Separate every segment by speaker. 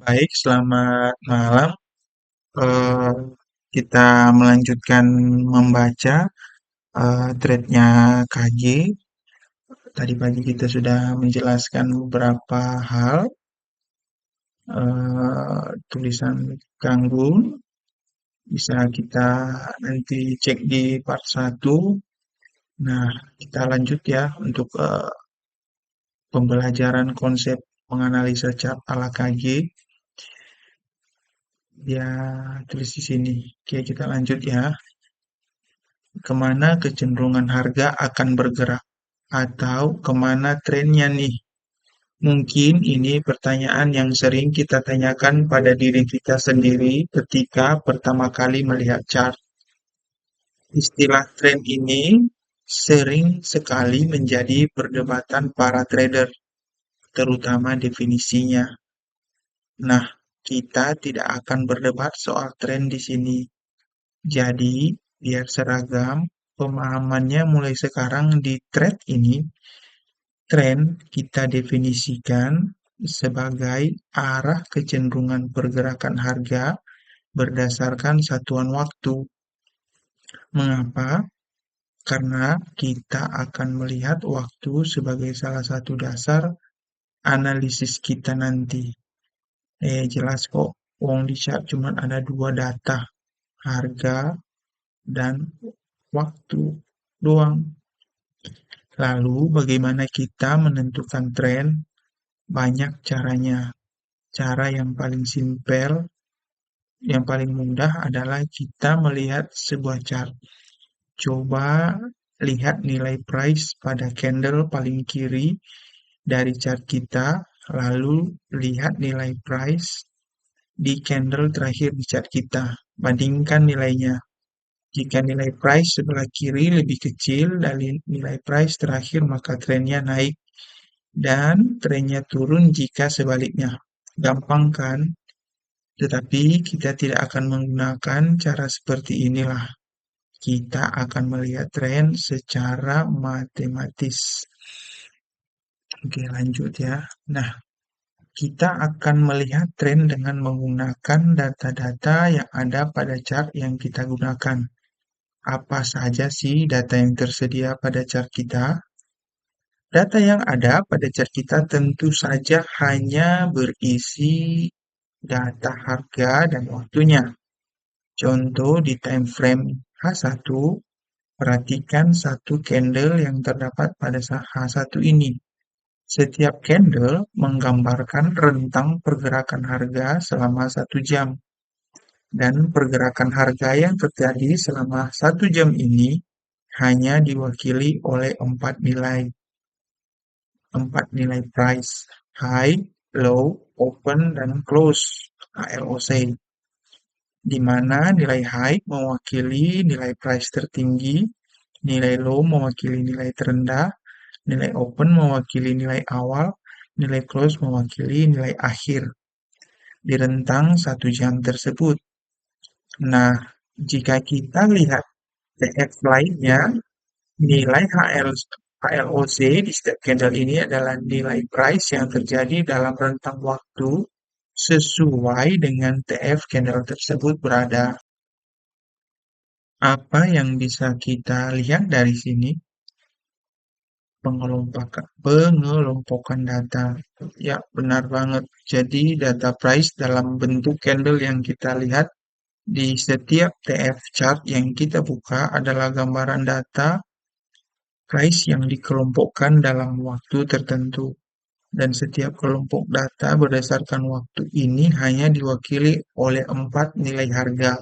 Speaker 1: Baik, selamat malam. Eh, Kita melanjutkan membaca thread-nya KG. Tadi pagi kita sudah menjelaskan beberapa hal. Tulisan Kanggung bisa kita nanti cek di part satu. Nah, kita lanjut ya untuk pembelajaran konsep menganalisa chart ala KG. Ya, tulis di sini. Oke, kita lanjut ya. Kemana kecenderungan harga akan bergerak atau kemana trennya nih? Mungkin ini pertanyaan yang sering kita tanyakan pada diri kita sendiri ketika pertama kali melihat chart. Istilah tren ini sering sekali menjadi perdebatan para trader, terutama definisinya. Nah, kita tidak akan berdebat soal tren di sini. Jadi, biar seragam, pemahamannya mulai sekarang di thread ini. Tren kita definisikan sebagai arah kecenderungan pergerakan harga berdasarkan satuan waktu. Mengapa? Karena kita akan melihat waktu sebagai salah satu dasar analisis kita nanti. Jelas kok, wong di chart cuma ada dua data, harga dan waktu doang. Lalu bagaimana kita menentukan tren? Banyak caranya. Cara yang paling simpel, yang paling mudah adalah kita melihat sebuah chart. Coba lihat nilai price pada candle paling kiri dari chart kita, lalu lihat nilai price di candle terakhir di chart kita. Bandingkan nilainya. Jika nilai price sebelah kiri lebih kecil dari nilai price terakhir, maka trennya naik dan trennya turun jika sebaliknya. Gampang kan? Tetapi kita tidak akan menggunakan cara seperti inilah. Kita akan melihat tren secara matematis. Oke, lanjut ya. Nah, kita akan melihat tren dengan menggunakan data-data yang ada pada chart yang kita gunakan. Apa saja sih data yang tersedia pada chart kita? Data yang ada pada chart kita tentu saja hanya berisi data harga dan waktunya. Contoh di time frame H1, perhatikan satu candle yang terdapat pada H1 ini. Setiap candle menggambarkan rentang pergerakan harga selama 1 jam. Dan pergerakan harga yang terjadi selama 1 jam ini hanya diwakili oleh 4 nilai. 4 nilai price, high, low, open, dan close, HLOC. Di mana nilai high mewakili nilai price tertinggi, nilai low mewakili nilai terendah, nilai open mewakili nilai awal, nilai close mewakili nilai akhir di rentang 1 jam tersebut. Nah, jika kita lihat TF lainnya, nilai HLOC di setiap candle ini adalah nilai price yang terjadi dalam rentang waktu sesuai dengan TF candle tersebut berada. Apa yang bisa kita lihat dari sini? Pengelompokan data. Ya, benar banget. Jadi data price dalam bentuk candle yang kita lihat di setiap TF chart yang kita buka adalah gambaran data price yang dikelompokkan dalam waktu tertentu. Dan setiap kelompok data berdasarkan waktu ini hanya diwakili oleh 4 nilai harga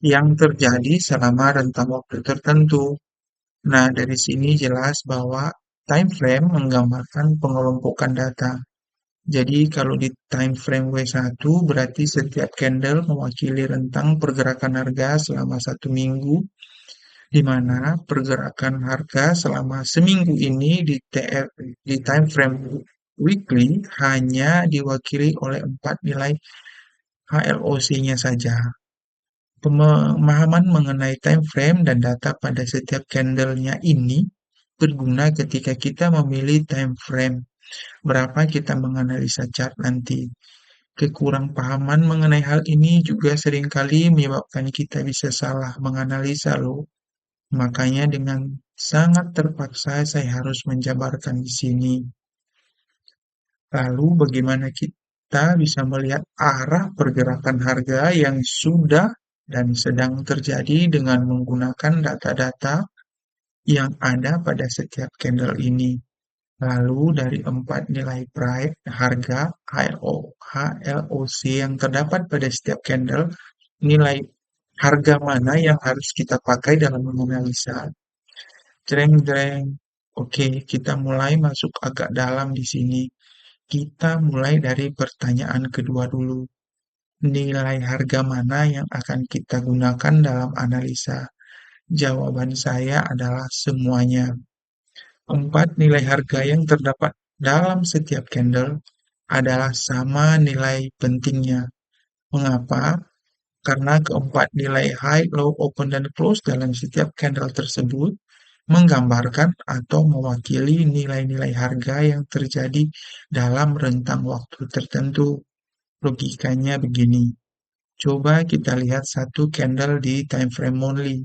Speaker 1: yang terjadi selama rentang waktu tertentu. Nah, dari sini jelas bahwa time frame menggambarkan pengelompokan data. Jadi kalau di time frame W1 berarti setiap candle mewakili rentang pergerakan harga selama 1 minggu, di mana pergerakan harga selama seminggu ini di time frame weekly hanya diwakili oleh 4 nilai HLOC-nya saja. Pemahaman mengenai time frame dan data pada setiap candlenya ini berguna ketika kita memilih time frame berapa kita menganalisa chart nanti. Kekurangpahaman mengenai hal ini juga seringkali menyebabkan kita bisa salah menganalisa loh. Makanya dengan sangat terpaksa saya harus menjabarkan di sini. Lalu bagaimana kita bisa melihat arah pergerakan harga yang sudah dan sedang terjadi dengan menggunakan data-data yang ada pada setiap candle ini. Lalu dari empat nilai price, harga, HLOC yang terdapat pada setiap candle, nilai harga mana yang harus kita pakai dalam menganalisa. Jreng-jreng. Oke, kita mulai masuk agak dalam di sini. Kita mulai dari pertanyaan kedua dulu. Nilai harga mana yang akan kita gunakan dalam analisa? Jawaban saya adalah semuanya. Empat nilai harga yang terdapat dalam setiap candle adalah sama nilai pentingnya. Mengapa? Karena keempat nilai high, low, open, dan close dalam setiap candle tersebut menggambarkan atau mewakili nilai-nilai harga yang terjadi dalam rentang waktu tertentu. Logikanya begini. Coba kita lihat satu candle di time frame monthly.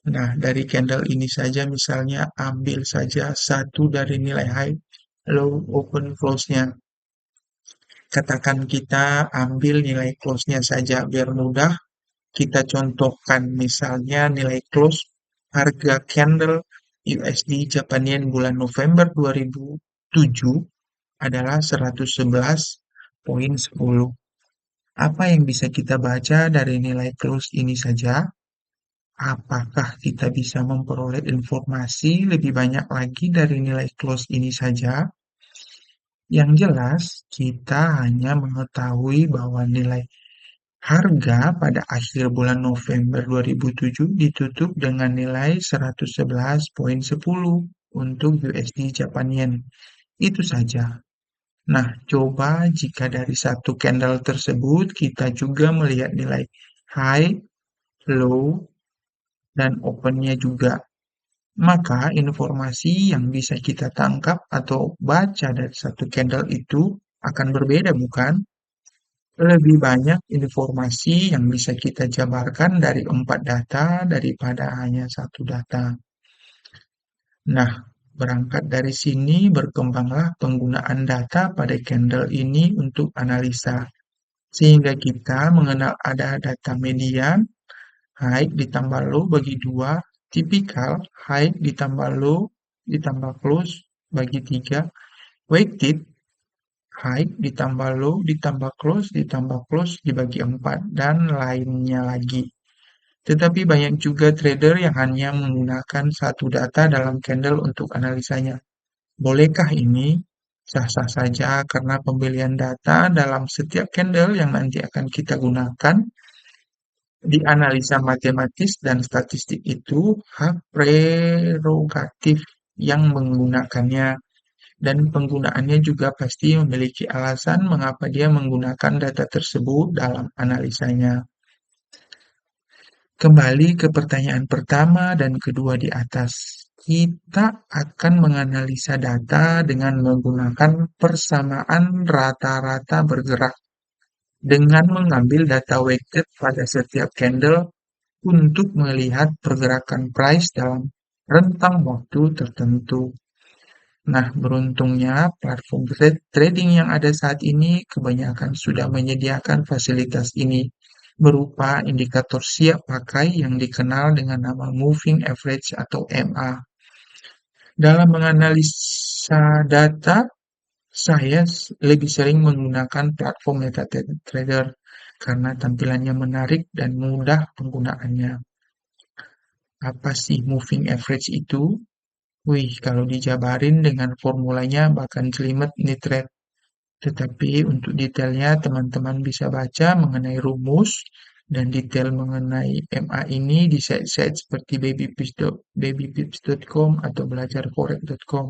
Speaker 1: Nah, dari candle ini saja misalnya ambil saja satu dari nilai high, low, open, close-nya. Katakan kita ambil nilai close-nya saja biar mudah. Kita contohkan misalnya nilai close harga candle USD Japan Yen bulan November 2007 adalah 111,10. Apa yang bisa kita baca dari nilai close ini saja? Apakah kita bisa memperoleh informasi lebih banyak lagi dari nilai close ini saja? Yang jelas, kita hanya mengetahui bahwa nilai harga pada akhir bulan November 2007 ditutup dengan nilai 111,10 untuk USD Japan Yen. Itu saja. Nah, coba jika dari satu candle tersebut kita juga melihat nilai high, low, dan opennya juga. Maka informasi yang bisa kita tangkap atau baca dari satu candle itu akan berbeda, bukan? Lebih banyak informasi yang bisa kita jabarkan dari empat data daripada hanya satu data. Nah, berangkat dari sini berkembanglah penggunaan data pada candle ini untuk analisa. Sehingga kita mengenal ada data median, high ditambah low bagi 2, tipikal, high ditambah low ditambah close bagi 3, weighted, high ditambah low ditambah close dibagi 4, dan lainnya lagi. Tetapi banyak juga trader yang hanya menggunakan satu data dalam candle untuk analisanya. Bolehkah ini? Sah-sah saja karena pembelian data dalam setiap candle yang nanti akan kita gunakan di analisa matematis dan statistik itu hak prerogatif yang menggunakannya, dan penggunaannya juga pasti memiliki alasan mengapa dia menggunakan data tersebut dalam analisanya. Kembali ke pertanyaan pertama dan kedua di atas. Kita akan menganalisa data dengan menggunakan persamaan rata-rata bergerak dengan mengambil data weighted pada setiap candle untuk melihat pergerakan price dalam rentang waktu tertentu. Nah, beruntungnya platform trading yang ada saat ini kebanyakan sudah menyediakan fasilitas ini berupa indikator siap pakai yang dikenal dengan nama Moving Average atau MA. Dalam menganalisa data, saya lebih sering menggunakan platform MetaTrader karena tampilannya menarik dan mudah penggunaannya. Apa sih moving average itu? Wih, kalau dijabarin dengan formulanya bahkan jelimet nih trade. Tetapi untuk detailnya teman-teman bisa baca mengenai rumus dan detail mengenai MA ini di site-site seperti babypips.com atau belajarforex.com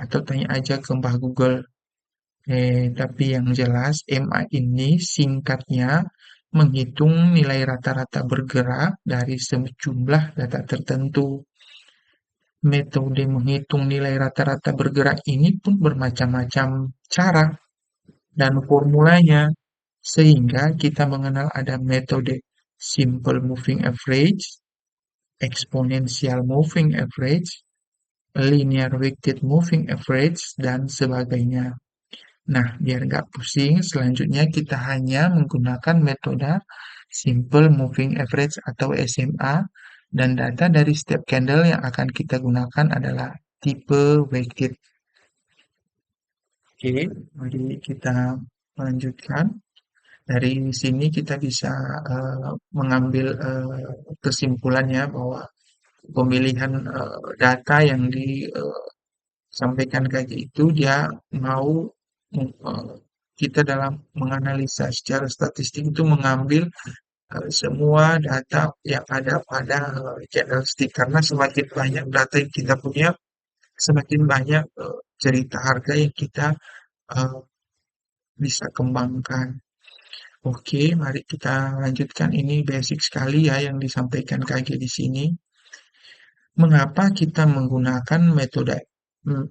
Speaker 1: atau tanya aja ke Mbah Google. Tapi yang jelas MA ini singkatnya menghitung nilai rata-rata bergerak dari sejumlah data tertentu. Metode menghitung nilai rata-rata bergerak ini pun bermacam-macam cara. dan formulanya, sehingga kita mengenal ada metode simple moving average, exponential moving average, linear weighted moving average, dan sebagainya. Nah, biar nggak pusing, selanjutnya kita hanya menggunakan metode simple moving average atau SMA, dan data dari setiap candle yang akan kita gunakan adalah tipe weighted. Oke, mari kita melanjutkan. Dari sini kita bisa mengambil kesimpulannya bahwa pemilihan data yang disampaikan kayak itu dia mau eh, kita dalam menganalisa secara statistik itu mengambil semua data yang ada pada candlestick, karena semakin banyak data yang kita punya, semakin banyak cerita harga yang kita eh, bisa kembangkan. Oke, mari kita lanjutkan. Ini basic sekali ya yang disampaikan KG di sini. Mengapa kita menggunakan metode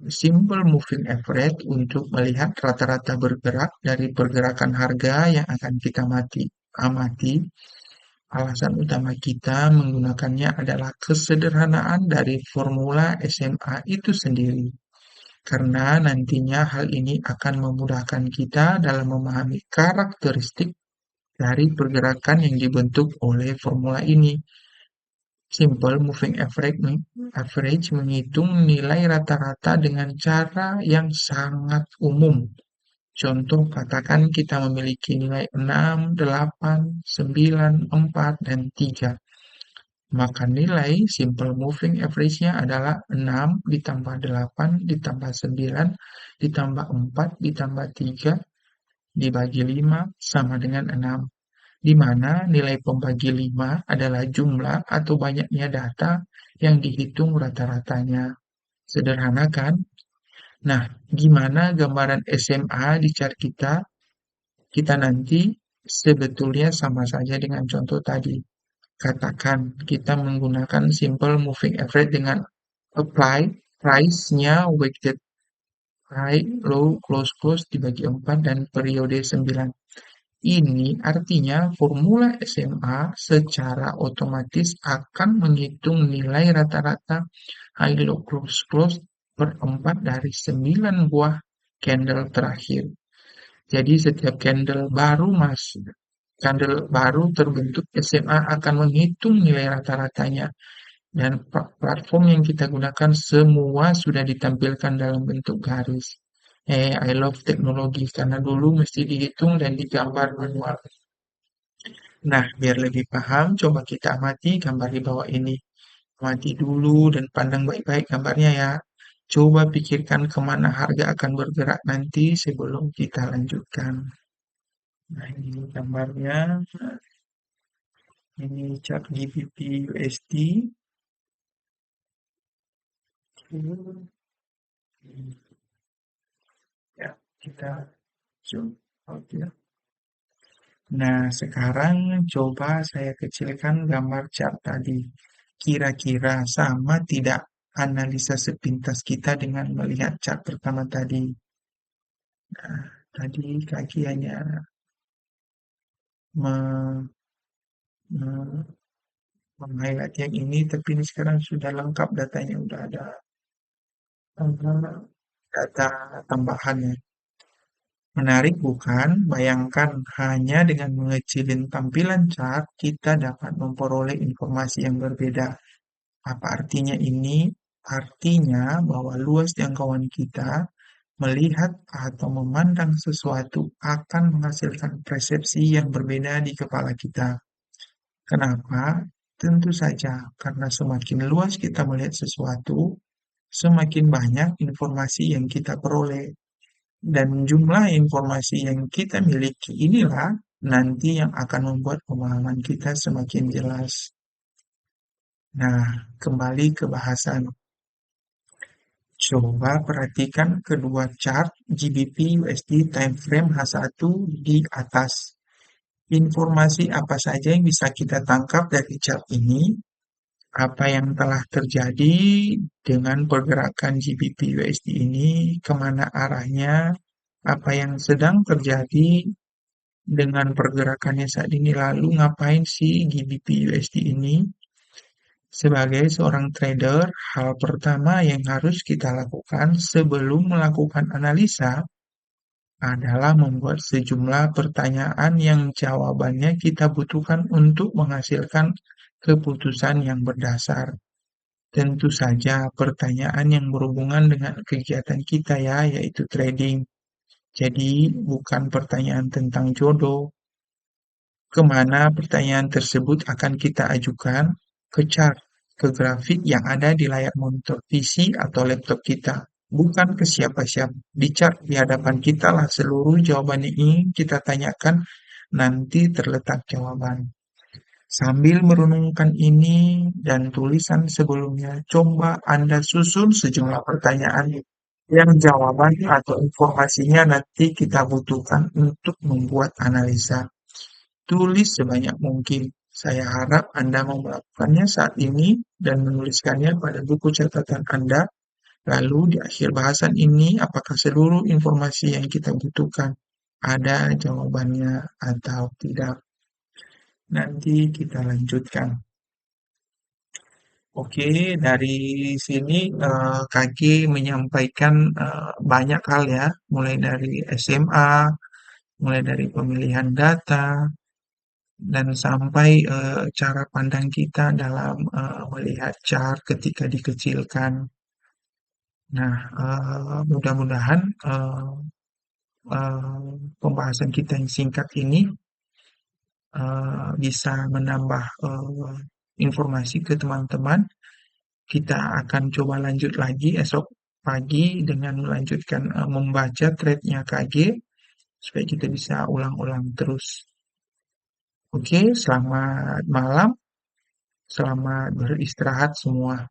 Speaker 1: simple moving average untuk melihat rata-rata bergerak dari pergerakan harga yang akan kita amati? Alasan utama kita menggunakannya adalah kesederhanaan dari formula SMA itu sendiri. Karena nantinya hal ini akan memudahkan kita dalam memahami karakteristik dari pergerakan yang dibentuk oleh formula ini. Simple moving average menghitung nilai rata-rata dengan cara yang sangat umum. Contoh, katakan kita memiliki nilai 6, 8, 9, 4, dan 3. Maka nilai simple moving average-nya adalah 6 ditambah 8 ditambah 9 ditambah 4 ditambah 3 dibagi 5 sama dengan 6, di mana nilai pembagi 5 adalah jumlah atau banyaknya data yang dihitung rata-ratanya. Sederhana kan? Nah, gimana gambaran SMA di chart kita? Kita nanti sebetulnya sama saja dengan contoh tadi. Katakan kita menggunakan simple moving average dengan apply price-nya weighted high, low, close, close dibagi 4 dan periode 9. Ini artinya formula SMA secara otomatis akan menghitung nilai rata-rata high low close close per 4 dari 9 buah candle terakhir. Jadi setiap candle baru terbentuk, SMA akan menghitung nilai rata-ratanya. Dan platform yang kita gunakan semua sudah ditampilkan dalam bentuk garis. I love teknologi karena dulu mesti dihitung dan digambar manual. Nah, biar lebih paham, coba kita amati gambar di bawah ini. Amati dulu dan pandang baik-baik gambarnya ya. Coba pikirkan kemana harga akan bergerak nanti sebelum kita lanjutkan. Nah, ini gambarnya. Ini chart GBP USD. Ya, kita zoom out ya. Nah, sekarang coba saya kecilkan gambar chart tadi. Kira-kira sama tidak analisa sepintas kita dengan melihat chart pertama tadi? Nah, tadi kaki hanya me- me- meng-highlight yang ini, tapi ini sekarang sudah lengkap datanya, sudah ada data tambahannya. Menarik bukan? Bayangkan hanya dengan mengecilin tampilan chart, kita dapat memperoleh informasi yang berbeda. Apa artinya ini? Artinya bahwa luas jangkauan kita melihat atau memandang sesuatu akan menghasilkan persepsi yang berbeda di kepala kita. Kenapa? Tentu saja, karena semakin luas kita melihat sesuatu, semakin banyak informasi yang kita peroleh. Dan jumlah informasi yang kita miliki inilah nanti yang akan membuat pemahaman kita semakin jelas. Nah, kembali ke bahasan. Coba perhatikan kedua chart GBP USD time frame H1 di atas. Informasi apa saja yang bisa kita tangkap dari chart ini? Apa yang telah terjadi dengan pergerakan GBP USD ini? Kemana arahnya? apa yang sedang terjadi dengan pergerakannya saat ini, lalu ngapain sih GBP USD ini. Sebagai seorang trader, hal pertama yang harus kita lakukan sebelum melakukan analisa adalah membuat sejumlah pertanyaan yang jawabannya kita butuhkan untuk menghasilkan keputusan yang berdasar. Tentu saja pertanyaan yang berhubungan dengan kegiatan kita ya, yaitu trading. Jadi bukan pertanyaan tentang jodoh. Kemana pertanyaan tersebut akan kita ajukan? Ke chart, ke grafik yang ada di layar monitor PC atau laptop kita. Bukan ke siapa-siapa. Di chart di hadapan kita lah seluruh jawaban yang ingin kita tanyakan nanti terletak jawaban. Sambil merenungkan ini dan tulisan sebelumnya, coba Anda susun sejumlah pertanyaan yang jawaban atau informasinya nanti kita butuhkan untuk membuat analisa. Tulis sebanyak mungkin. Saya harap Anda mau melakukannya saat ini dan menuliskannya pada buku catatan Anda. Lalu di akhir bahasan ini, apakah seluruh informasi yang kita butuhkan ada jawabannya atau tidak? Nanti kita lanjutkan. Oke, dari sini KG menyampaikan banyak hal ya, mulai dari SMA, mulai dari pemilihan data, dan sampai cara pandang kita dalam melihat chart ketika dikecilkan. Nah, mudah-mudahan pembahasan kita yang singkat ini bisa menambah informasi ke teman-teman. Kita akan coba lanjut lagi esok pagi dengan melanjutkan membaca trade-nya KG supaya kita bisa ulang-ulang terus. Oke, selamat malam, selamat beristirahat semua.